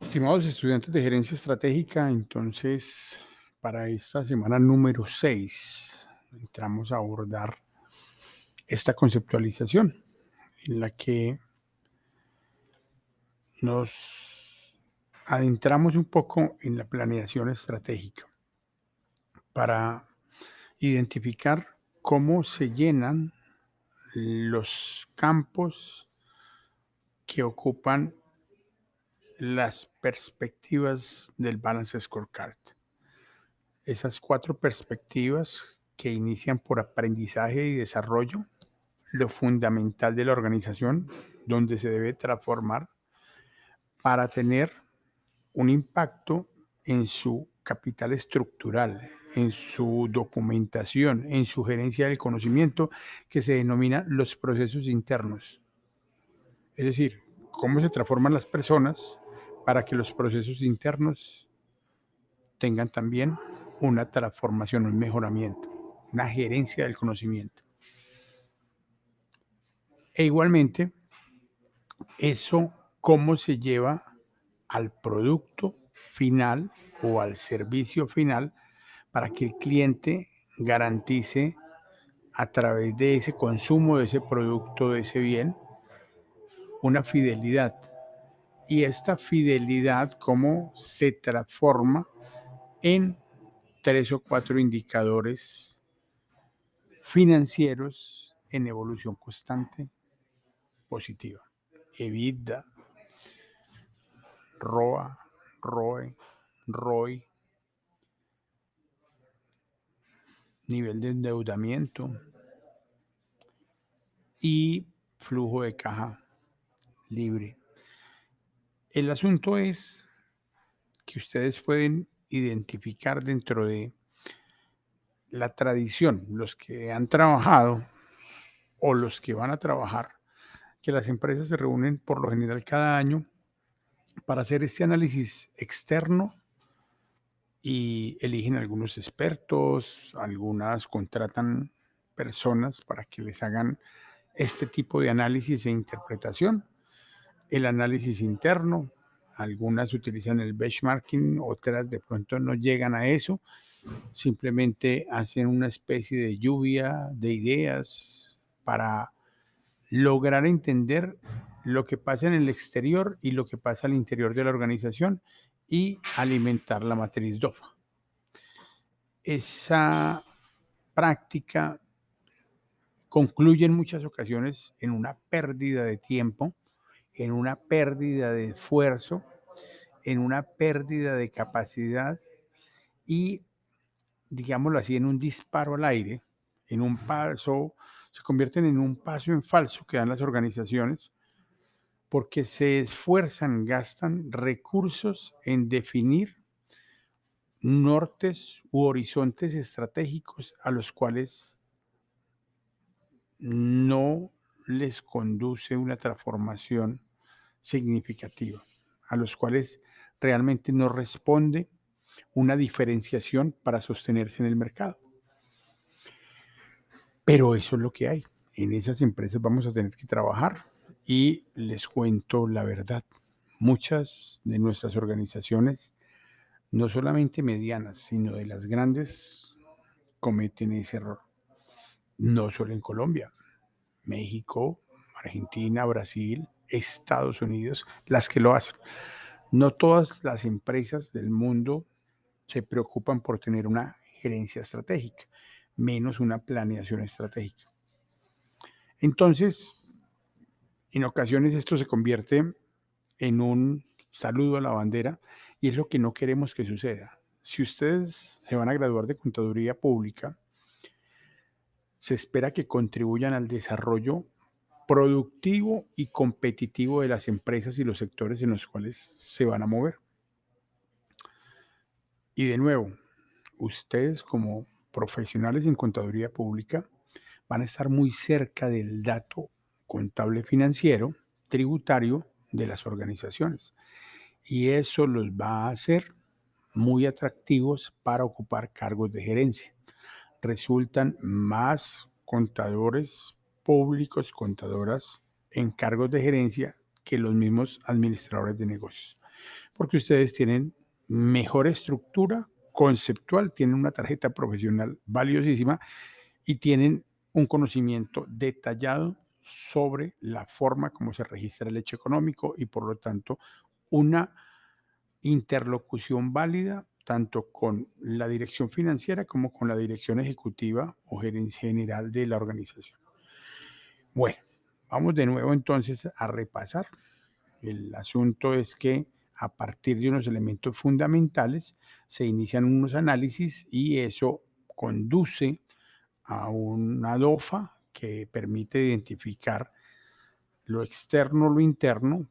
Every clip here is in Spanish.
Estimados estudiantes de gerencia estratégica, entonces para esta semana número 6 entramos a abordar esta conceptualización en la que nos adentramos un poco en la planeación estratégica para identificar cómo se llenan los campos que ocupan las perspectivas del Balance Scorecard. Esas 4 perspectivas que inician por aprendizaje y desarrollo, lo fundamental de la organización, donde se debe transformar para tener un impacto en su capital estructural, en su documentación, en su gerencia del conocimiento, que se denomina los procesos internos. Es decir, cómo se transforman las personas para que los procesos internos tengan también una transformación, un mejoramiento, una gerencia del conocimiento. E igualmente, eso cómo se lleva al producto final o al servicio final para que el cliente garantice a través de ese consumo de ese producto, de ese bien, una fidelidad. Y esta fidelidad, cómo se transforma en 3 o 4 indicadores financieros en evolución constante positiva. EBITDA, ROA, ROE, ROI, nivel de endeudamiento y flujo de caja libre. El asunto es que ustedes pueden identificar dentro de la tradición, los que han trabajado o los que van a trabajar, que las empresas se reúnen por lo general cada año para hacer este análisis externo y eligen algunos expertos, algunas contratan personas para que les hagan este tipo de análisis e interpretación. El análisis interno, algunas utilizan el benchmarking, otras de pronto no llegan a eso, simplemente hacen una especie de lluvia de ideas para lograr entender lo que pasa en el exterior y lo que pasa al interior de la organización y alimentar la matriz DOFA. Esa práctica concluye en muchas ocasiones en una pérdida de tiempo, en una pérdida de esfuerzo, en una pérdida de capacidad y, digámoslo así, en un disparo al aire, en un paso, se convierten en un paso en falso que dan las organizaciones porque se esfuerzan, gastan recursos en definir nortes u horizontes estratégicos a los cuales no les conduce una transformación significativa, a los cuales realmente no responde una diferenciación para sostenerse en el mercado. Pero eso es lo que hay. En esas empresas vamos a tener que trabajar y les cuento la verdad. Muchas de nuestras organizaciones, no solamente medianas, sino de las grandes, cometen ese error. No solo en Colombia, México, Argentina, Brasil, Estados Unidos, las que lo hacen. No todas las empresas del mundo se preocupan por tener una gerencia estratégica, menos una planeación estratégica. Entonces, en ocasiones esto se convierte en un saludo a la bandera y es lo que no queremos que suceda. Si ustedes se van a graduar de contaduría pública, se espera que contribuyan al desarrollo productivo y competitivo de las empresas y los sectores en los cuales se van a mover. Y de nuevo, ustedes como profesionales en contaduría pública van a estar muy cerca del dato contable financiero, tributario de las organizaciones. Y eso los va a hacer muy atractivos para ocupar cargos de gerencia. Resultan más contadores públicos, contadoras en cargos de gerencia que los mismos administradores de negocios, porque ustedes tienen mejor estructura conceptual, tienen una tarjeta profesional valiosísima y tienen un conocimiento detallado sobre la forma como se registra el hecho económico y por lo tanto una interlocución válida tanto con la dirección financiera como con la dirección ejecutiva o gerencia general de la organización. Bueno, vamos de nuevo entonces a repasar. El asunto es que a partir de unos elementos fundamentales se inician unos análisis y eso conduce a una DOFA que permite identificar lo externo, lo interno,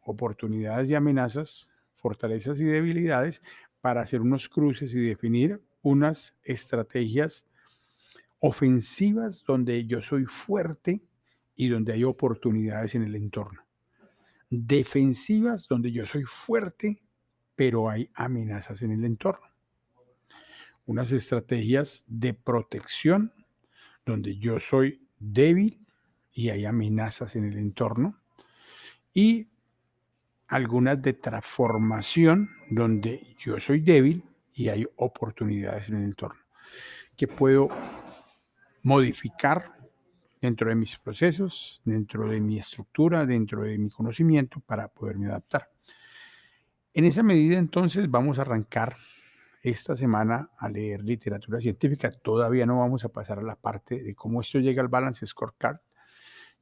oportunidades y amenazas, fortalezas y debilidades, para hacer unos cruces y definir unas estrategias ofensivas donde yo soy fuerte y donde hay oportunidades en el entorno. Defensivas donde yo soy fuerte, pero hay amenazas en el entorno. Unas estrategias de protección donde yo soy débil y hay amenazas en el entorno. Y algunas de transformación donde yo soy débil y hay oportunidades en el entorno que puedo modificar dentro de mis procesos, dentro de mi estructura, dentro de mi conocimiento para poderme adaptar. En esa medida, entonces, vamos a arrancar esta semana a leer literatura científica. Todavía no vamos a pasar a la parte de cómo esto llega al Balance Scorecard.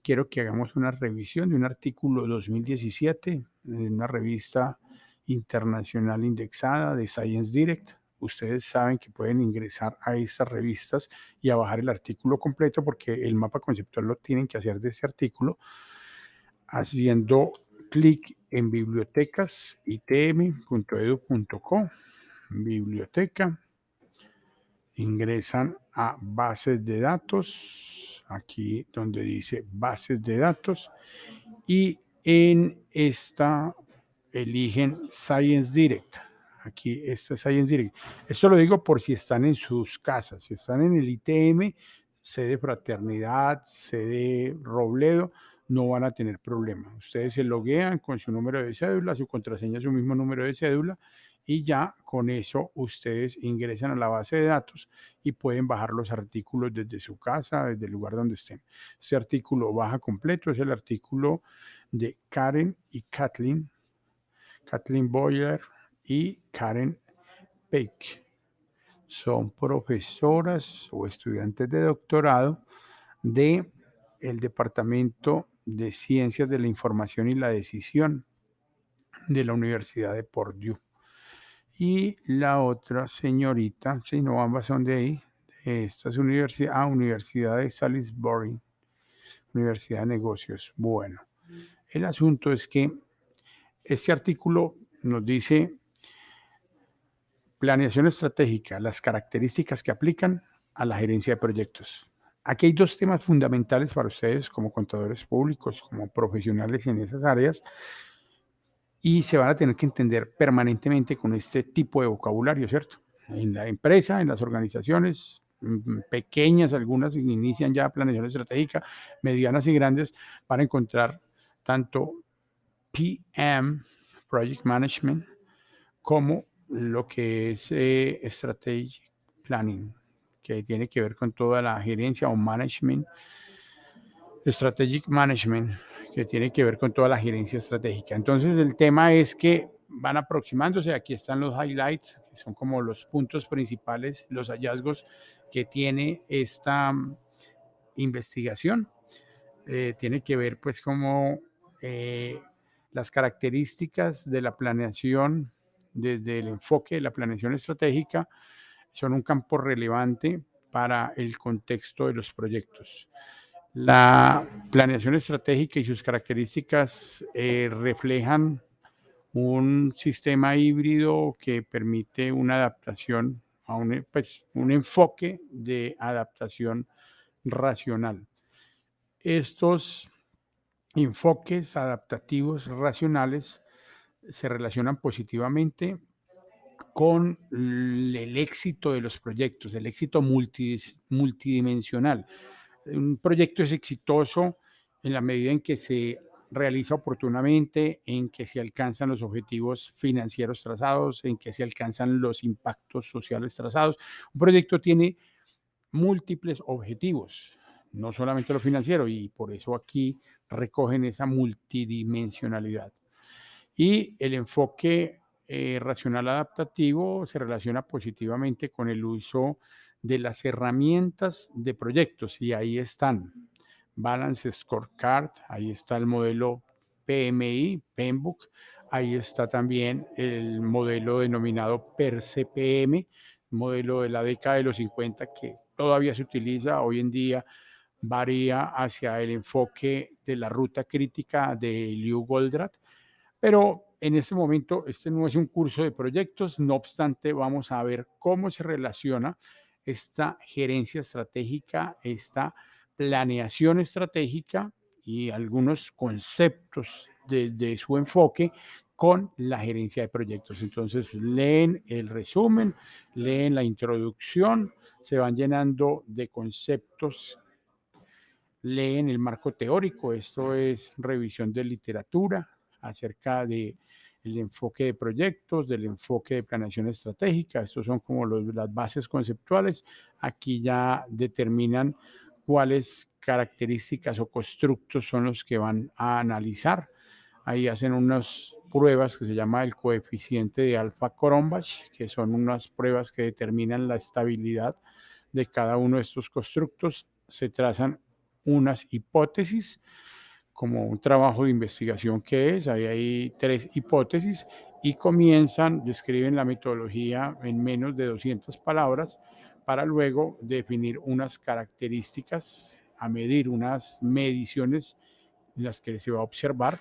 Quiero que hagamos una revisión de un artículo 2017 en una revista internacional indexada de Science Direct. Ustedes saben que pueden ingresar a estas revistas y a bajar el artículo completo porque el mapa conceptual lo tienen que hacer de ese artículo haciendo clic en bibliotecas itm.edu.co, biblioteca, ingresan a bases de datos, aquí donde dice bases de datos, y en esta eligen Science Direct. Aquí está Science Direct. Esto lo digo por si están en sus casas, si están en el ITM, sede Fraternidad, sede Robledo, no van a tener problema. Ustedes se loguean con su número de cédula, su contraseña, su mismo número de cédula, y ya con eso ustedes ingresan a la base de datos y pueden bajar los artículos desde su casa, desde el lugar donde estén. Este artículo baja completo, es el artículo de Karen y Kathleen Boyer y Karen Peck. Son profesoras o estudiantes de doctorado de el Departamento de Ciencias de la Información y la Decisión de la Universidad de Purdue. Y la otra señorita, si no, ambas son de ahí, esta es Universidad de Salisbury, Universidad de Negocios. Bueno, el asunto es que este artículo nos dice planeación estratégica, las características que aplican a la gerencia de proyectos. Aquí hay dos temas fundamentales para ustedes como contadores públicos, como profesionales en esas áreas, y se van a tener que entender permanentemente con este tipo de vocabulario, ¿cierto? En la empresa, en las organizaciones pequeñas, algunas inician ya planeación estratégica, medianas y grandes, para encontrar tanto PM, Project Management, como lo que es Strategic Planning, que tiene que ver con toda la gerencia o management, Strategic Management, que tiene que ver con toda la gerencia estratégica. Entonces el tema es que van aproximándose, aquí están los highlights, que son como los puntos principales, los hallazgos que tiene esta investigación. Tiene que ver pues como las características de la planeación desde el enfoque de la planeación estratégica son un campo relevante para el contexto de los proyectos. La planeación estratégica y sus características reflejan un sistema híbrido que permite una adaptación a un enfoque de adaptación racional. Estos enfoques adaptativos racionales se relacionan positivamente con el éxito de los proyectos, el éxito multidimensional. Un proyecto es exitoso en la medida en que se realiza oportunamente, en que se alcanzan los objetivos financieros trazados, en que se alcanzan los impactos sociales trazados. Un proyecto tiene múltiples objetivos, no solamente lo financiero, y por eso aquí recogen esa multidimensionalidad. Y el enfoque racional adaptativo se relaciona positivamente con el uso de las herramientas de proyectos, y ahí están Balance Scorecard, ahí está el modelo PMI, PMBOK, ahí está también el modelo denominado PER-CPM, modelo de la década de los 50 que todavía se utiliza hoy en día, varía hacia el enfoque de la ruta crítica de Lew Goldratt, pero en este momento este no es un curso de proyectos, no obstante vamos a ver cómo se relaciona esta gerencia estratégica, esta planeación estratégica y algunos conceptos desde su enfoque con la gerencia de proyectos. Entonces leen el resumen, leen la introducción, se van llenando de conceptos, leen el marco teórico, esto es revisión de literatura acerca de el enfoque de proyectos, del enfoque de planeación estratégica, estos son como las bases conceptuales, aquí ya determinan cuáles características o constructos son los que van a analizar, ahí hacen unas pruebas que se llama el coeficiente de alfa-Cronbach, que son unas pruebas que determinan la estabilidad de cada uno de estos constructos, se trazan unas hipótesis, como un trabajo de investigación que es, ahí hay 3 hipótesis y comienzan, describen la metodología en menos de 200 palabras para luego definir unas características, a medir unas mediciones en las que se va a observar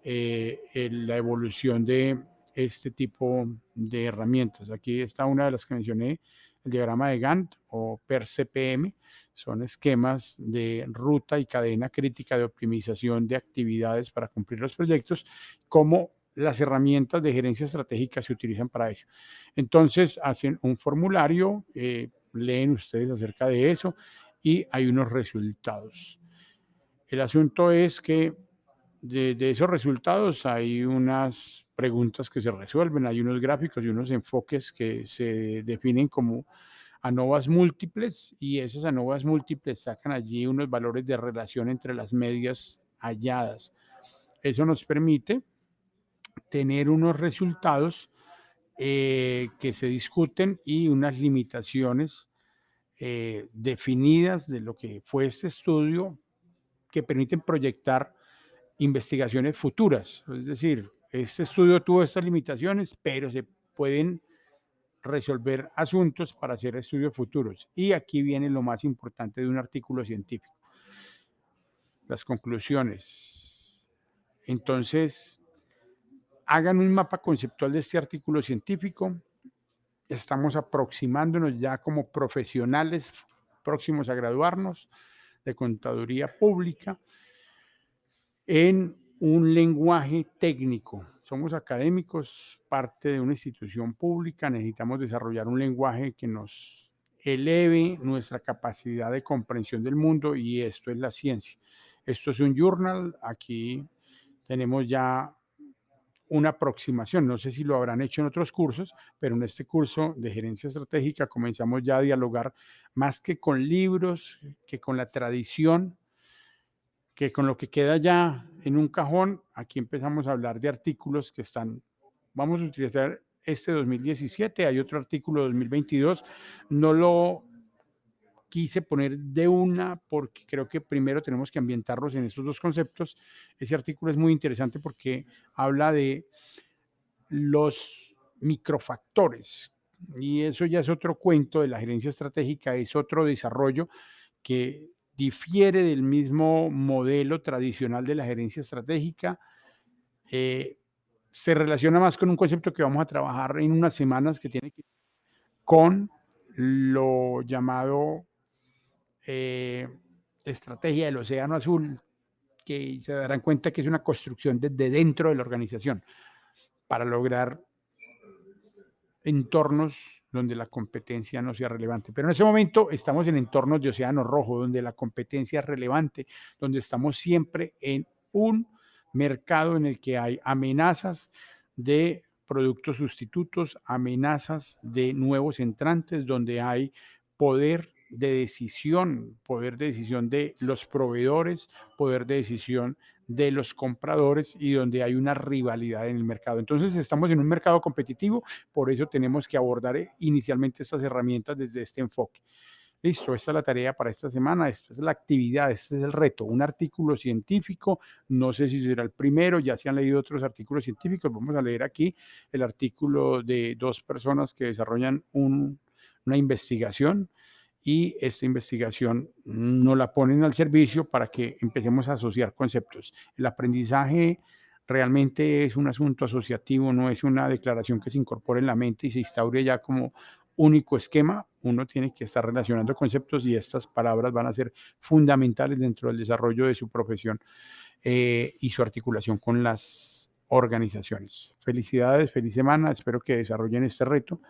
la evolución de este tipo de herramientas. Aquí está una de las que mencioné, el diagrama de Gantt o PER-CPM, son esquemas de ruta y cadena crítica de optimización de actividades para cumplir los proyectos, como las herramientas de gerencia estratégica se utilizan para eso. Entonces hacen un formulario, leen ustedes acerca de eso y hay unos resultados. El asunto es que de esos resultados hay unas preguntas que se resuelven, hay unos gráficos y unos enfoques que se definen como ANOVAs múltiples y esas ANOVAs múltiples sacan allí unos valores de relación entre las medias halladas. Eso nos permite tener unos resultados que se discuten y unas limitaciones definidas de lo que fue este estudio que permiten proyectar investigaciones futuras. Es decir, este estudio tuvo estas limitaciones, pero se pueden resolver asuntos para hacer estudios futuros. Y aquí viene lo más importante de un artículo científico, las conclusiones. Entonces, hagan un mapa conceptual de este artículo científico. Estamos aproximándonos ya como profesionales próximos a graduarnos de contaduría pública en un lenguaje técnico. Somos académicos, parte de una institución pública, necesitamos desarrollar un lenguaje que nos eleve nuestra capacidad de comprensión del mundo y esto es la ciencia. Esto es un journal, aquí tenemos ya una aproximación, no sé si lo habrán hecho en otros cursos, pero en este curso de gerencia estratégica comenzamos ya a dialogar más que con libros, que con la tradición, que con lo que queda ya en un cajón, aquí empezamos a hablar de artículos que están, vamos a utilizar este 2017, hay otro artículo 2022, no lo quise poner de una porque creo que primero tenemos que ambientarlos en estos dos conceptos. Ese artículo es muy interesante porque habla de los microfactores y eso ya es otro cuento de la gerencia estratégica, es otro desarrollo que difiere del mismo modelo tradicional de la gerencia estratégica, eh, se relaciona más con un concepto que vamos a trabajar en unas semanas que tiene que ver con lo llamado eh, estrategia del océano azul, que se darán cuenta que es una construcción desde dentro de la organización para lograr entornos donde la competencia no sea relevante. Pero en ese momento estamos en entornos de océano rojo, donde la competencia es relevante, donde estamos siempre en un mercado en el que hay amenazas de productos sustitutos, amenazas de nuevos entrantes, donde hay poder de decisión de los proveedores, poder de decisión de los compradores y donde hay una rivalidad en el mercado. Entonces estamos en un mercado competitivo, por eso tenemos que abordar inicialmente estas herramientas desde este enfoque. Listo, esta es la tarea para esta semana, esta es la actividad, este es el reto, un artículo científico, no sé si será el primero, ya se han leído otros artículos científicos, vamos a leer aquí el artículo de dos personas que desarrollan una investigación y esta investigación nos la ponen al servicio para que empecemos a asociar conceptos. El aprendizaje realmente es un asunto asociativo, no es una declaración que se incorpore en la mente y se instaure ya como único esquema. Uno tiene que estar relacionando conceptos y estas palabras van a ser fundamentales dentro del desarrollo de su profesión y su articulación con las organizaciones. Felicidades, feliz semana, espero que desarrollen este reto.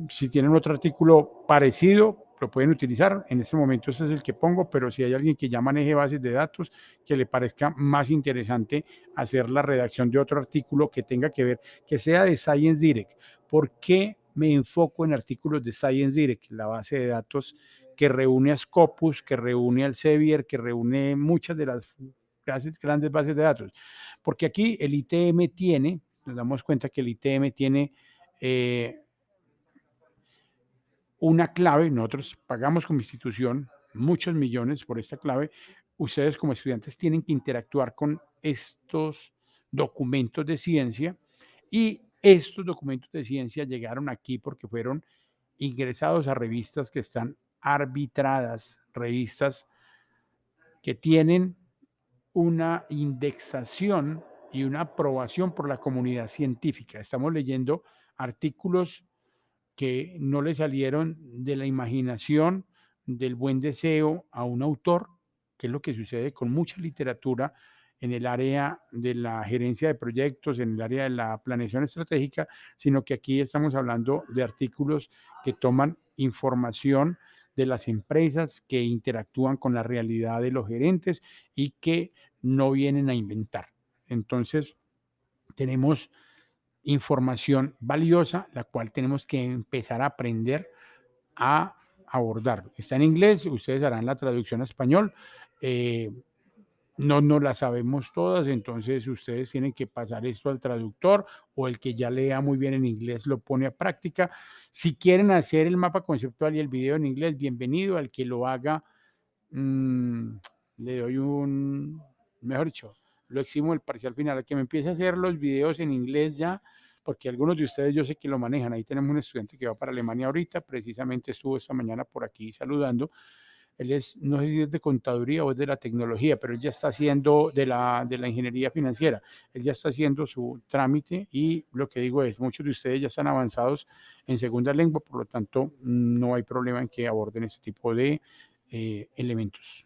Si tienen otro artículo parecido, lo pueden utilizar. En este momento este es el que pongo, pero si hay alguien que ya maneje bases de datos, que le parezca más interesante hacer la redacción de otro artículo que tenga que ver, que sea de Science Direct. ¿Por qué me enfoco en artículos de Science Direct? La base de datos que reúne a Scopus, que reúne al Elsevier, que reúne muchas de las grandes bases de datos. Porque aquí el ITM tiene, nos damos cuenta que el ITM tiene eh, una clave, nosotros pagamos como institución muchos millones por esta clave, ustedes como estudiantes tienen que interactuar con estos documentos de ciencia y estos documentos de ciencia llegaron aquí porque fueron ingresados a revistas que están arbitradas, revistas que tienen una indexación y una aprobación por la comunidad científica. Estamos leyendo artículos que no le salieron de la imaginación, del buen deseo a un autor, que es lo que sucede con mucha literatura en el área de la gerencia de proyectos, en el área de la planeación estratégica, sino que aquí estamos hablando de artículos que toman información de las empresas, que interactúan con la realidad de los gerentes y que no vienen a inventar. Entonces, tenemos información valiosa, la cual tenemos que empezar a aprender a abordar. Está en inglés, ustedes harán la traducción a español. Eh, no la sabemos todas, entonces ustedes tienen que pasar esto al traductor o el que ya lea muy bien en inglés lo pone a práctica. Si quieren hacer el mapa conceptual y el video en inglés, bienvenido. Al que lo haga mm, le doy mejor dicho, lo eximo el parcial final, a que me empiece a hacer los videos en inglés ya, porque algunos de ustedes yo sé que lo manejan. Ahí tenemos un estudiante que va para Alemania ahorita, precisamente estuvo esta mañana por aquí saludando. Él es, no sé si es de contaduría o es de la tecnología, pero él ya está haciendo de la ingeniería financiera. Él ya está haciendo su trámite y lo que digo es, muchos de ustedes ya están avanzados en segunda lengua, por lo tanto, no hay problema en que aborden este tipo de elementos.